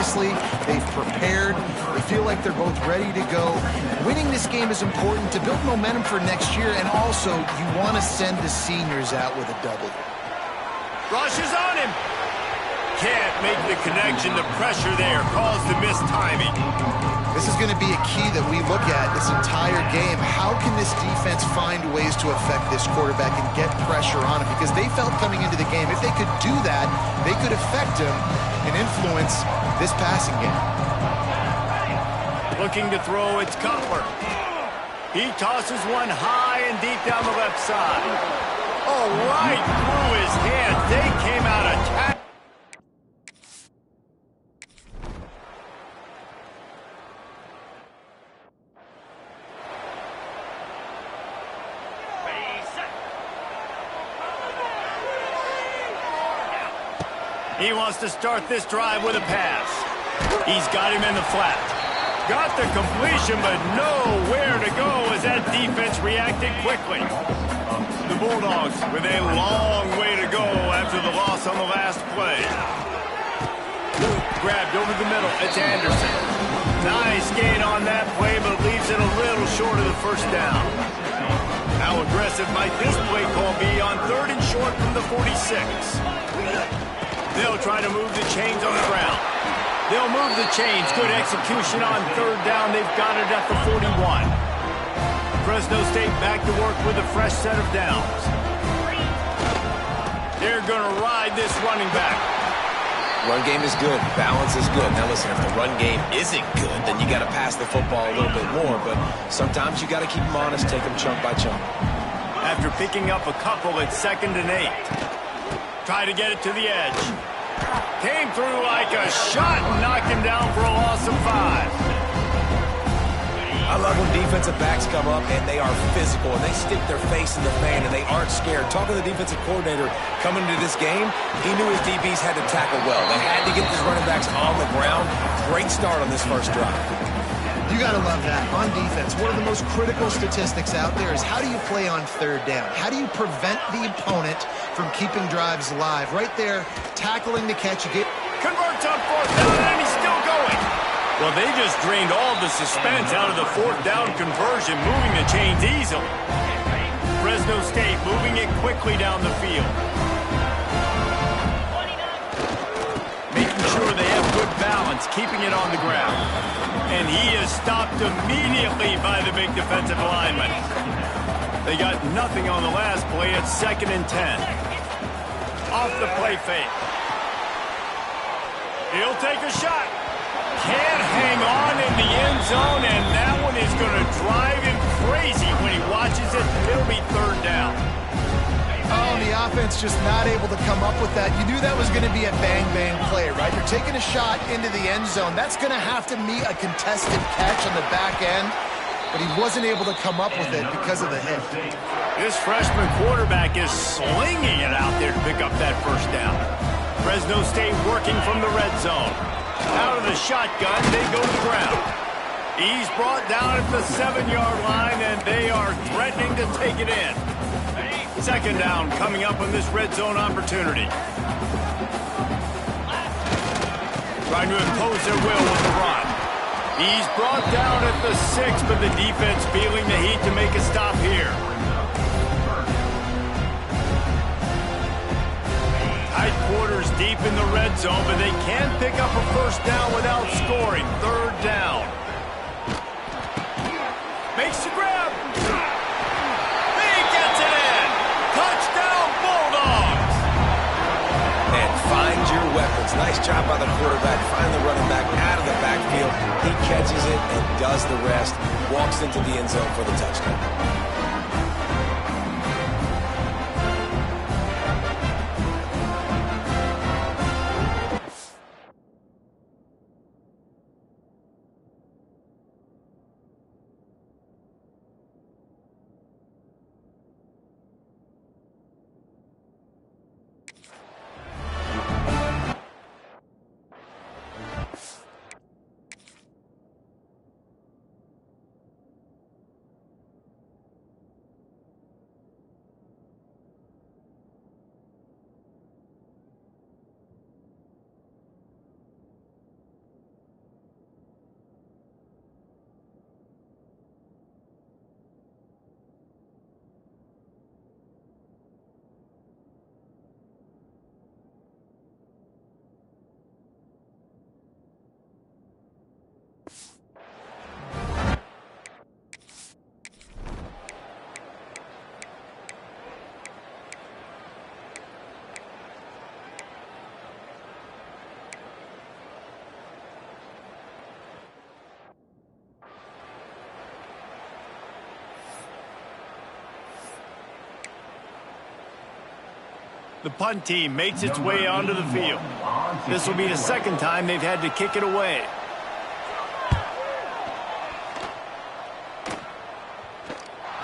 seriously. They've prepared. They feel like they're both ready to go. Winning this game is important to build momentum for next year, and also you want to send the seniors out with a W. Rush is on him. Can't make the connection. The pressure there caused the missed timing. This is going to be a key that we look at this entire game. How can this defense find ways to affect this quarterback and get pressure on him? Because they felt coming into the game, if they could do that, they could affect him and influence this passing game. Looking to throw, it's Cutler. He tosses one high and deep down the left side. Oh, right through his hand. They came out attacking. He wants to start this drive with a pass. He's got him in the flat. Got the completion, but nowhere to go as that defense reacted quickly. The Bulldogs with a long way to go after the loss on the last play. Grabbed over the middle. It's Anderson. Nice gain on that play, but leaves it a little short of the first down. How aggressive might this play call be on 3rd and short from the 46? They'll try to move the chains on the ground. They'll move the chains. Good execution on 3rd down. They've got it at the 41. Fresno State back to work with a fresh set of downs. They're going to ride this running back. Run game is good. Balance is good. Now listen, if the run game isn't good, then you got to pass the football a little bit more. But sometimes you got to keep them honest, take them chunk by chunk. After picking up a couple, it's 2nd and 8. Try to get it to the edge. Came through like a shot and knocked him down for a loss of 5. I love when defensive backs come up and they are physical and they stick their face in the fan and they aren't scared. Talking to the defensive coordinator coming into this game, he knew his DBs had to tackle well. They had to get these running backs on the ground. Great start on this first drive. You got to love that. On defense, one of the most critical statistics out there is how do you play on 3rd down? How do you prevent the opponent from keeping drives alive? Right there, tackling the catch. You get converts on 4th down, and he's still going. Well, they just drained all the suspense out of the 4th down conversion, moving the chains easily. Fresno State moving it quickly down the field. Making sure they have good balance, keeping it on the ground. And he is stopped immediately by the big defensive lineman. They got nothing on the last play. It's 2nd and 10. Off the play fake. He'll take a shot. Can't hang on in the end zone, and that one is going to drive him crazy when he watches it. It'll be 3rd down. Oh, the offense just not able to come up with that. You knew that was going to be a bang-bang play, right? You're taking a shot into the end zone. That's going to have to meet a contested catch on the back end, but he wasn't able to come up with it because of the hit. This freshman quarterback is slinging it out there to pick up that first down. Fresno State working from the red zone. Out of the shotgun, they go to the ground. He's brought down at the 7-yard line, and they are threatening to take it in. 2nd down coming up on this red zone opportunity. Trying to impose their will with the run. He's brought down at the 6, but the defense feeling the heat to make a stop here. Tight quarters deep in the red zone, but they can pick up a first down without scoring. 3rd down. Makes the grab. He gets it in. Touchdown, Bulldogs. And find your weapons. Nice job by the quarterback. Find the running back out of the backfield. He catches it and does the rest. Walks into the end zone for the touchdown. The punt team makes its way onto the field. This will be the second time they've had to kick it away.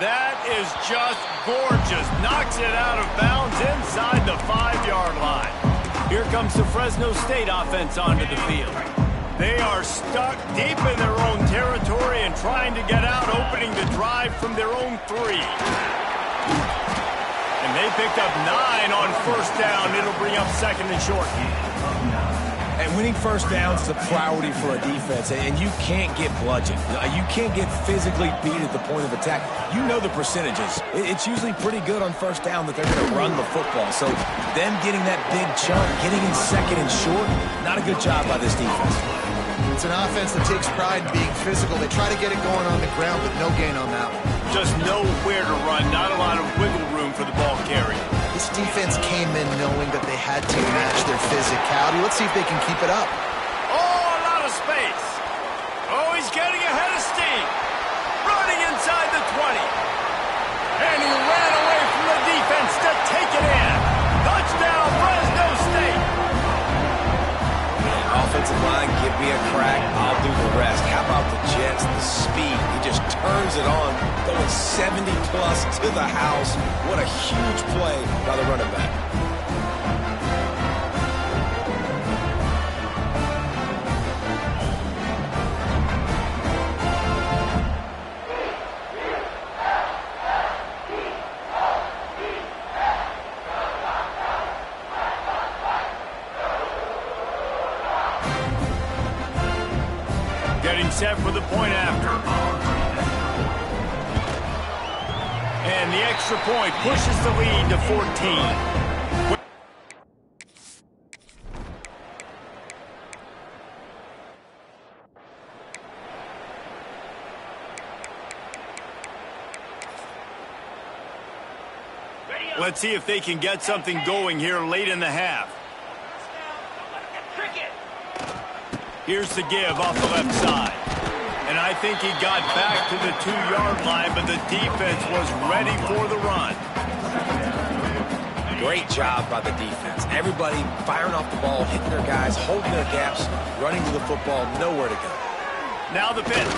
That is just gorgeous. Knocks it out of bounds inside the 5-yard line. Here comes the Fresno State offense onto the field. They are stuck deep in their own territory and trying to get out, opening the drive from their own 3. And they picked up 9 on first down. It'll bring up second and short. And winning first downs is a priority for a defense, and you can't get bludgeoned. You can't get physically beat at the point of attack. You know the percentages. It's usually pretty good on first down that they're going to run the football. So them getting that big chunk, getting in second and short, not a good job by this defense. It's an offense that takes pride in being physical. They try to get it going on the ground, but no gain on that one. Just nowhere to run, not a lot of wiggle room for the ball carrier. This defense came in knowing that they had to match their physicality. Let's see if they can keep it up. Oh, a lot of space. Oh, he's getting ahead of steam. Running inside the 20. And he ran away from the defense to take it in. Touchdown, Fresno State. Offensive line, give me a crack, I'll do the rest. How about the Jets, the speed? He just turns it on, going 70-plus to the house. What a huge play by the running back. Getting set for the point after. And the extra point pushes the lead to 14. Let's see if they can get something going here late in the half. Here's the give off the left side. And I think he got back to the 2-yard line, but the defense was ready for the run. Great job by the defense. Everybody firing off the ball, hitting their guys, holding their gaps, running to the football, nowhere to go. Now the pitch.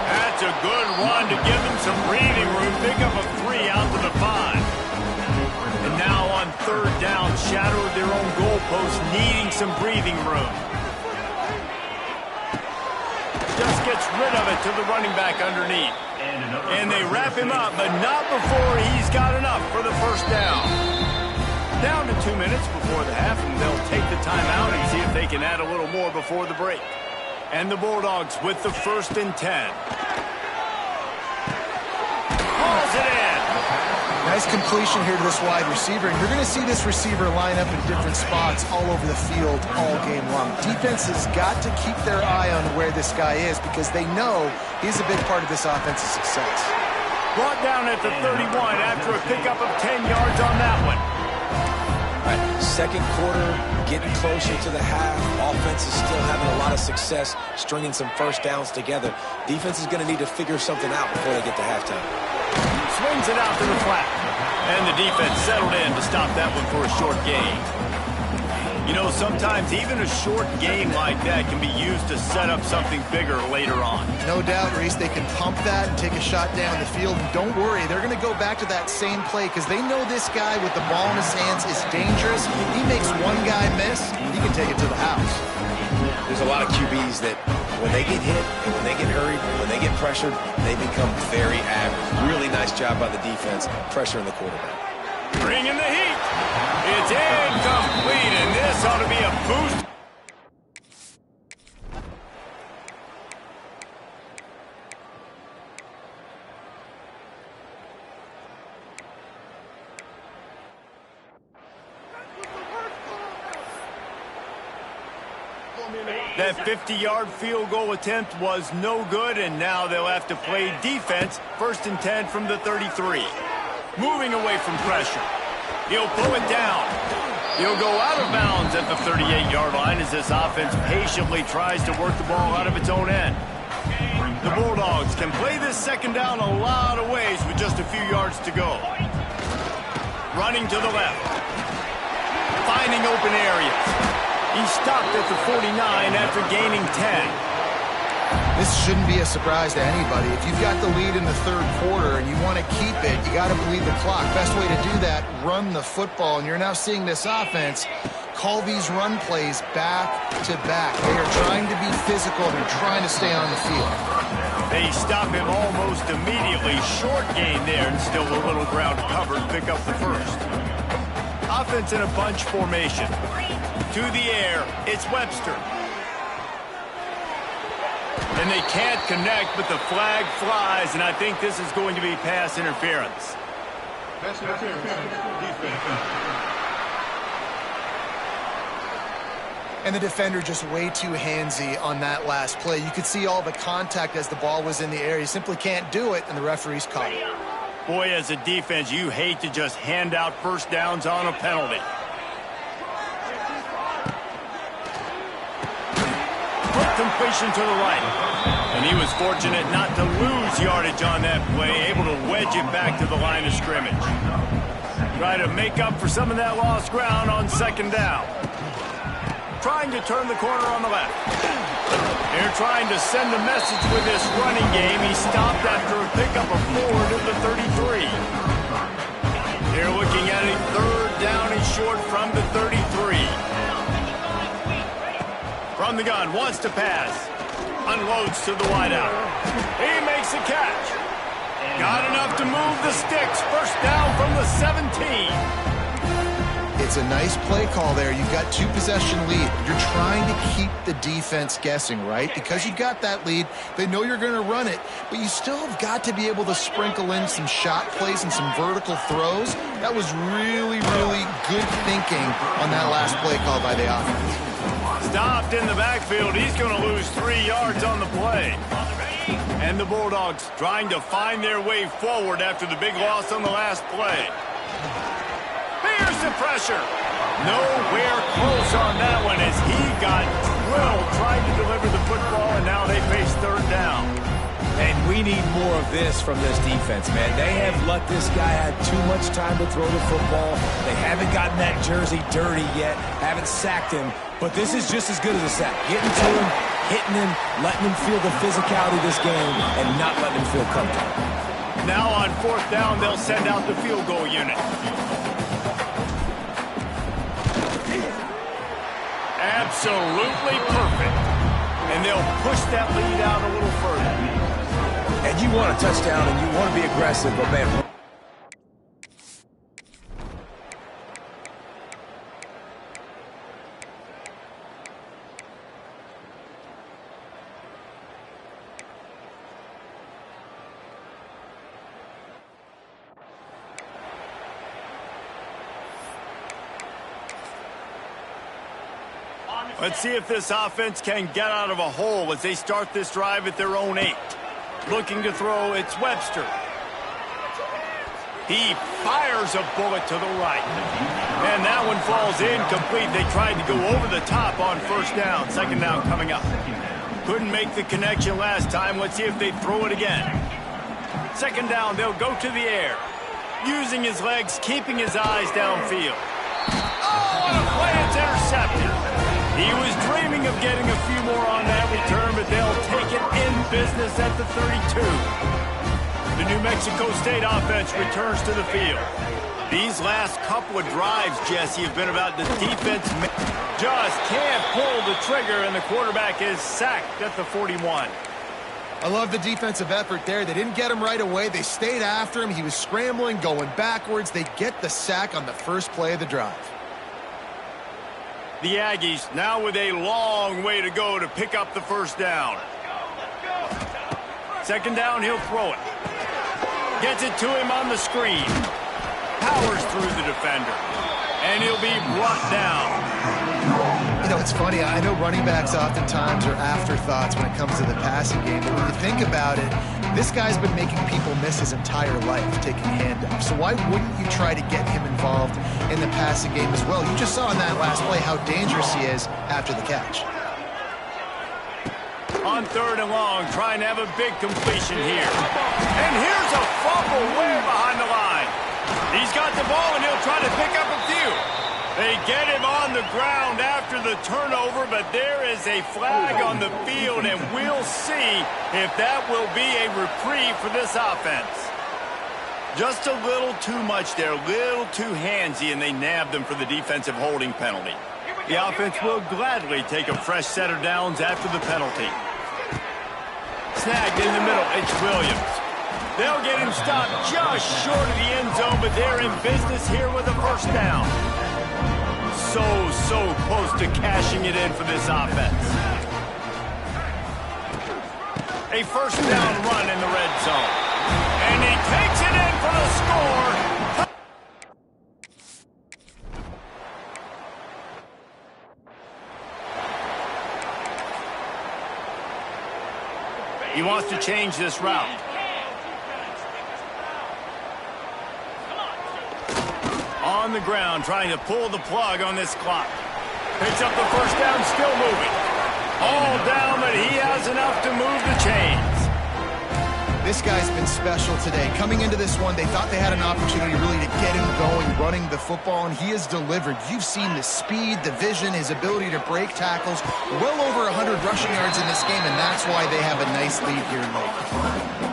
That's a good run to give them some breathing room. Pick up a 3 out to the 5. And now on third down, shadowed their own goalpost, needing some breathing room. Just gets rid of it to the running back underneath. And they wrap him up, but not before he's got enough for the first down. Down to 2 minutes before the half, and they'll take the timeout and see if they can add a little more before the break. And the Bulldogs with the 1st and 10. Hauls it in. Nice completion here to this wide receiver, and you're going to see this receiver line up in different spots all over the field all game long. Defense has got to keep their eye on where this guy is because they know he's a big part of this offense's success. Brought down at the 31 after a pickup of 10 yards on that one. All right, second quarter, getting closer to the half. Offense is still having a lot of success stringing some first downs together. Defense is going to need to figure something out before they get to halftime. Swings it out to the flat. And the defense settled in to stop that one for a short gain. You know, sometimes even a short gain like that can be used to set up something bigger later on. No doubt, Reese, they can pump that and take a shot down the field. And don't worry, they're going to go back to that same play because they know this guy with the ball in his hands is dangerous. He makes one guy miss, he can take it to the house. There's a lot of QBs that when they get hit and when they get hurried, when they get pressured, they become very average. Really nice job by the defense, pressuring the quarterback. Bringing the heat. It's incomplete, and this ought to be a boost. That 50-yard field goal attempt was no good, and now they'll have to play defense. 1st and 10 from the 33. Moving away from pressure. He'll pull it down. He'll go out of bounds at the 38-yard line as this offense patiently tries to work the ball out of its own end. The Bulldogs can play this second down a lot of ways with just a few yards to go. Running to the left. finding open areas. He stopped at the 49 after gaining 10. This shouldn't be a surprise to anybody. If you've got the lead in the third quarter and you want to keep it, you got to bleed the clock. Best way to do that, run the football. And you're now seeing this offense call these run plays back to back. They are trying to be physical. They're trying to stay on the field. They stop him almost immediately. Short gain there, and still a little ground to cover to pick up the first. Offense in a bunch formation. To the air, it's Webster. And they can't connect, but the flag flies, and I think this is going to be pass interference. Pass interference. Defense. And the defender just way too handsy on that last play. You could see all the contact as the ball was in the air. You simply can't do it, and the referee's caught it. Boy, as a defense, you hate to just hand out first downs on a penalty. Completion to the right. And he was fortunate not to lose yardage on that play, able to wedge it back to the line of scrimmage. Try to make up for some of that lost ground on second down. Trying to turn the corner on the left. They're trying to send a message with this running game. He stopped after a pickup of 4 to the 33. They're looking at a third down and short from the 33. From the gun, wants to pass. Unloads to the wideout. He makes a catch. Got enough to move the sticks. First down from the 17. It's a nice play call there. You've got 2-possession lead. You're trying to keep the defense guessing, right? Because you've got that lead, they know you're going to run it, but you still have got to be able to sprinkle in some shot plays and some vertical throws. That was really, really good thinking on that last play call by the offense. Stopped in the backfield. He's going to lose 3 yards on the play. And the Bulldogs trying to find their way forward after the big loss on the last play. Here's the pressure. Nowhere close on that one as he got drilled trying to deliver the football, and now they face third down. And we need more of this from this defense, man. They have let this guy have too much time to throw the football. They haven't gotten that jersey dirty yet, haven't sacked him. But this is just as good as a sack. Getting to him, hitting him, letting him feel the physicality of this game, and not letting him feel comfortable. Now on fourth down, they'll send out the field goal unit. Absolutely perfect. And they'll push that lead out a little further. And you want a touchdown, and you want to be aggressive, but man... Let's see if this offense can get out of a hole as they start this drive at their own 8. Looking to throw, it's Webster. He fires a bullet to the right. And that one falls incomplete. They tried to go over the top on first down. Second down coming up. Couldn't make the connection last time. Let's see if they throw it again. Second down, they'll go to the air. Using his legs, keeping his eyes downfield. Oh, what a play. It's intercepted. He was dreaming of getting a few more on that return, but they'll take it in business at the 32. The New Mexico State offense returns to the field. These last couple of drives, Jesse, have been about the defense. Just can't pull the trigger, and the quarterback is sacked at the 41. I love the defensive effort there. They didn't get him right away. They stayed after him. He was scrambling, going backwards. They get the sack on the first play of the drive. The Aggies now with a long way to go to pick up the first down. Second down, he'll throw it. Gets it to him on the screen. Powers through the defender. And he'll be brought down. You know, it's funny. I know running backs oftentimes are afterthoughts when it comes to the passing game. But when you think about it, this guy's been making people miss his entire life taking handoffs. So why wouldn't you try to get him involved in the passing game as well? You just saw in that last play how dangerous he is after the catch. On third and long, trying to have a big completion here. And here's a fumble way behind the line. He's got the ball, and he'll try to pick up a few. They get him on the ground after the turnover, but there is a flag on the field, and we'll see if that will be a reprieve for this offense. Just a little too much there, a little too handsy, and they nabbed them for the defensive holding penalty. The offense will gladly take a fresh set of downs after the penalty. Snagged in the middle, it's Williams. They'll get him stopped just short of the end zone, but they're in business here with a first down. So close to cashing it in for this offense. A first down run in the red zone. And he takes it in for the score. He wants to change this route. On the ground, trying to pull the plug on this clock. Picks up the first down, still moving. All down, but he has enough to move the chains. This guy's been special today. Coming into this one, they thought they had an opportunity really to get him going, running the football, and he has delivered. You've seen the speed, the vision, his ability to break tackles. Well over 100 rushing yards in this game, and that's why they have a nice lead here late.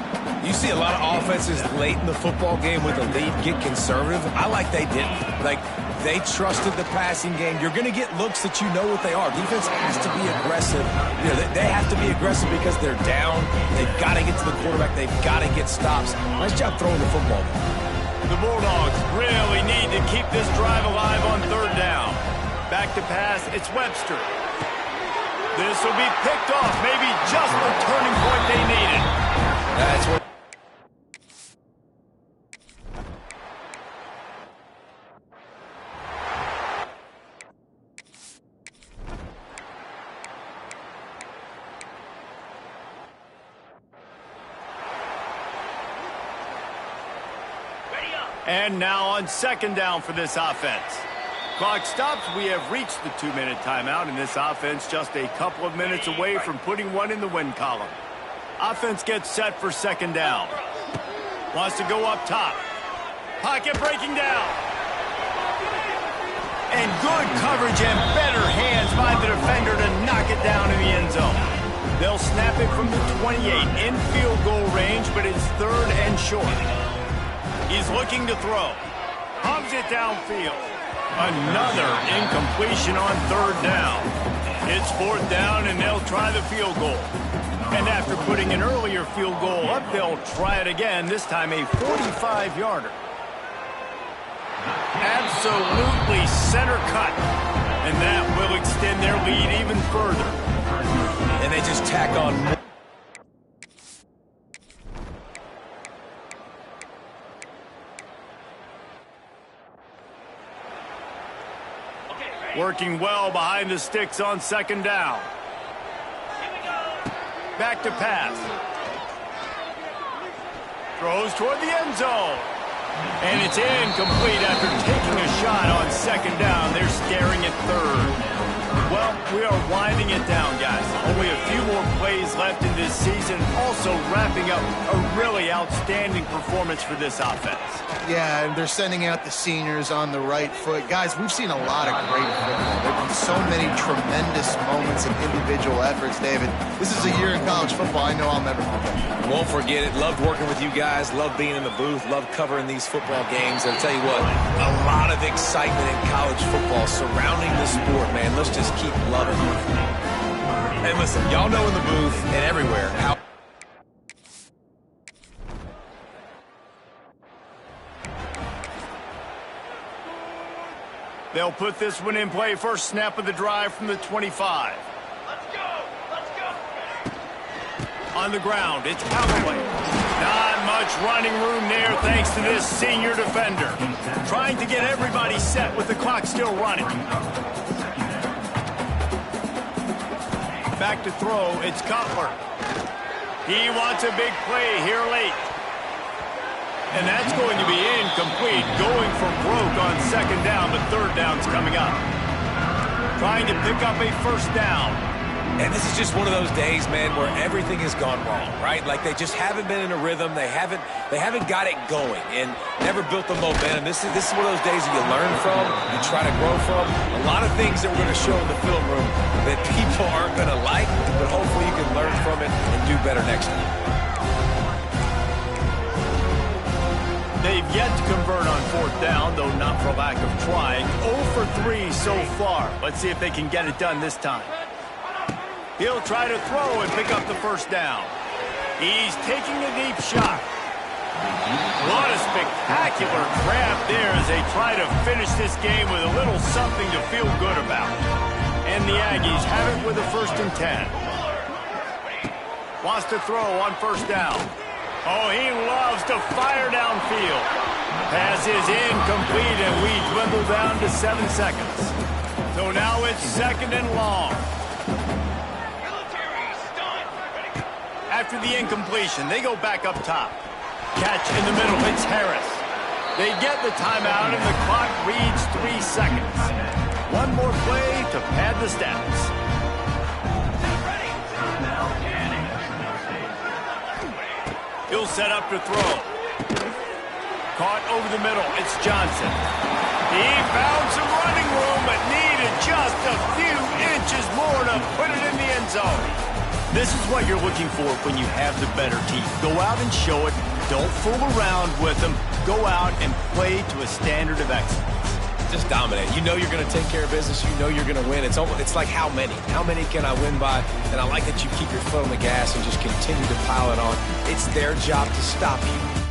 You see a lot of offenses late in the football game with a lead get conservative. I like they didn't. Like, they trusted the passing game. You're going to get looks that you know what they are. Defense has to be aggressive. You know, they have to be aggressive because they're down. They've got to get to the quarterback. They've got to get stops. Nice job throwing the football. The Bulldogs really need to keep this drive alive on third down. Back to pass, it's Webster. This will be picked off. Maybe just the turning point they needed. That's what. And now on second down for this offense. Clock stops. We have reached the 2-minute timeout, and this offense just a couple of minutes away from putting one in the win column. Offense gets set for second down. Wants to go up top. Pocket breaking down. And good coverage and better hands by the defender to knock it down in the end zone. They'll snap it from the 28 in field goal range, but it's third and short. He's looking to throw. Pumps it downfield. Another incompletion on third down. It's fourth down, and they'll try the field goal. And after putting an earlier field goal up, they'll try it again, this time a 45-yarder. Absolutely center cut. And that will extend their lead even further. And they just tack on more. Working well behind the sticks on second down. Back to pass. Throws toward the end zone. And it's incomplete after taking a shot on second down. They're staring at third. Well, we are winding it down, guys. Only a few more plays left in this season. Also wrapping up a really outstanding performance for this offense. Yeah, and they're sending out the seniors on the right foot. Guys, we've seen a lot of great football. There have been so many tremendous moments and individual efforts, David. This is a year in college football I know I'll never forget. Won't forget it. Loved working with you guys. Loved being in the booth. Loved covering these football games. And I'll tell you what, a lot of excitement in college football surrounding the sport, man. Let's just keep loving it. And listen, y'all know in the booth and everywhere how they'll put this one in play. First snap of the drive from the 25. Let's go! Let's go! On the ground, it's Callaway. Not much running room there thanks to this senior defender. Trying to get everybody set with the clock still running. Back to throw, it's Cutler. He wants a big play here late. And that's going to be incomplete, going for broke on second down, but third down's coming up. Trying to pick up a first down. And this is just one of those days, man, where everything has gone wrong, right? Like they just haven't been in a rhythm. They haven't got it going and never built the momentum. This is one of those days that you learn from, you try to grow from. A lot of things that we're going to show in the film room that people aren't going to like, but hopefully you can learn from it and do better next time. They've yet to convert on 4th down, though not for lack of trying. 0 for 3 so far. Let's see if they can get it done this time. He'll try to throw and pick up the 1st down. He's taking a deep shot. What a spectacular grab there as they try to finish this game with a little something to feel good about. And the Aggies have it with a 1st and 10. Wants to throw on 1st down. Oh, he loves to fire downfield. Pass is incomplete, and we dwindle down to 7 seconds. So now it's 2nd and long. After the incompletion, they go back up top. Catch in the middle, it's Harris. They get the timeout, and the clock reads 3 seconds. One more play to pad the stats. He'll set up to throw. Caught over the middle, it's Johnson. He found some running room, but needed just a few inches more to put it in the end zone. This is what you're looking for when you have the better team. Go out and show it. Don't fool around with them. Go out and play to a standard of excellence. Just dominate. You know you're going to take care of business. You know you're going to win. It's like how many? How many can I win by? And I like that you keep your foot on the gas and just continue to pile it on. It's their job to stop you.